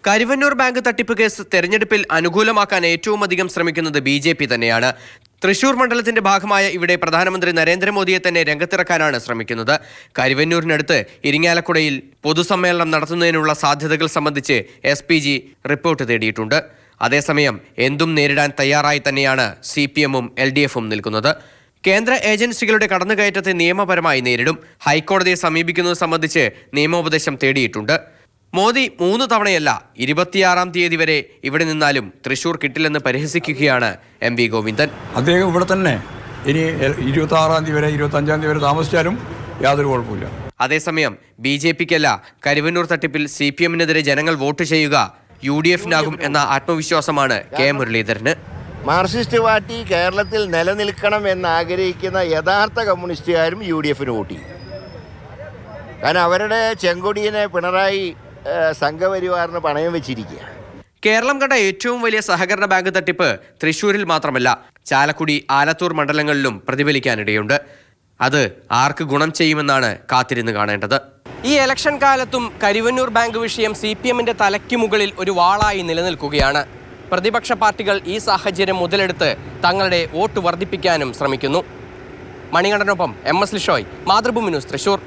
Karuvannur bank തട്ടിപ്പ് case തെരഞ്ഞെടുപ്പിൽ അനുകൂലമാക്കാൻ ഏറ്റവും അധികം ശ്രമിക്കുന്നത് BJP തന്നെയാണ്. തൃശൂർ മണ്ഡലത്തിന്റെ ഭാഗമായ ഇവിടെ പ്രധാനമന്ത്രി നരേന്ദ്രമോദിയെ തന്നെ രംഗത്തിറക്കാനാണ് ശ്രമിക്കുന്നത്. കരുവന്നൂരിനടുത്ത് ഇരിങ്ങാലക്കുടയിൽ പൊതുസമ്മേളനം നടത്തുന്നതിനുള്ള സാധ്യതകൾ സംബന്ധിച്ച് SPG റിപ്പോർട്ട് തേടിയിട്ടുണ്ട്. അതേസമയം എന്തും നേരിടാൻ തയ്യാറായി തന്നെയാണ് CPM-ഉം LDF-ഉം നിൽക്കുന്നത്. കേന്ദ്ര ഏജൻസികളുടെ കടന്നുകയറ്റത്തെ നിയമപരമായി നേരിടും. ഹൈക്കോടതിയെ സമീപിക്കുന്നത് സംബന്ധിച്ച് നിയമോപദേശം തേടിയിട്ടുണ്ട്. മോദി 3 തവണയല്ല 26-ാം തീയതി വരെ ഇവിടെ നിന്നാലും തൃശൂർ കിട്ടില്ലെന്ന് പരിഹസിക്കുകയാണ് MV ഗോവിന്ദൻ. അദ്ദേഹം ഇവിടെ തന്നെ ഇനി 26-ാം തീയതി വരെ 25-ാം തീയതി വരെ താമസിച്ചാലും യാതൊരു കുഴപ്പമില്ല. അതേസമയം BJPക്കല്ല കരുവന്നൂർ തട്ടിപ്പിൽ CPM-നെതിരെ ജനങ്ങൾ വോട്ട് ചെയ്യുക UDF-നാകും എന്ന ആത്മവിശ്വാസമാണ് K മുരളീധരന്. മാർക്സിസ്റ്റ് പാർട്ടി കേരളത്തിൽ നിലനിൽക്കണം എന്നാഗ്രഹിക്കുന്ന യഥാർത്ഥ കമ്മ്യൂണിസ്റ്റുകാരും UDF-ന് വോട്ട് ചെയ്യും. കാരണം അവരുടെ ചെങ്കൊടിയനെ പിണറായി സംഘപരിവാറിന് പണയം വെച്ചിരിക്കുക. കേരളം കണ്ട ഏറ്റവും വലിയ സഹകരണ ബാങ്ക് തട്ടിപ്പ് തൃശൂരിൽ മാത്രമല്ല, ചാലക്കുടി, ആലത്തൂർ മണ്ഡലങ്ങളിലും പ്രതിഫലിക്കാനിടയുണ്ട്. അത് ആർക്ക് ഗുണം ചെയ്യുമെന്നാണ് കാത്തിരുന്ന് കാണേണ്ടത്. ഈ ഇലക്ഷൻ കാലത്തും കരുവന്നൂർ ബാങ്ക് വിഷയം CPM-ന്റെ തലയ്ക്ക് മുകളിൽ ഒരു വാളായി നിലനിൽക്കുകയാണ്. പ്രതിപക്ഷ പാർട്ടികൾ ഈ സാഹചര്യം മുതലെടുത്ത് തങ്ങളുടെ വോട്ട് വർദ്ധിപ്പിക്കാനും ശ്രമിക്കുന്നു. മണികണ്ഠനൊപ്പം MS ലിഷോയ്, മാതൃഭൂമി ന്യൂസ്, തൃശൂർ.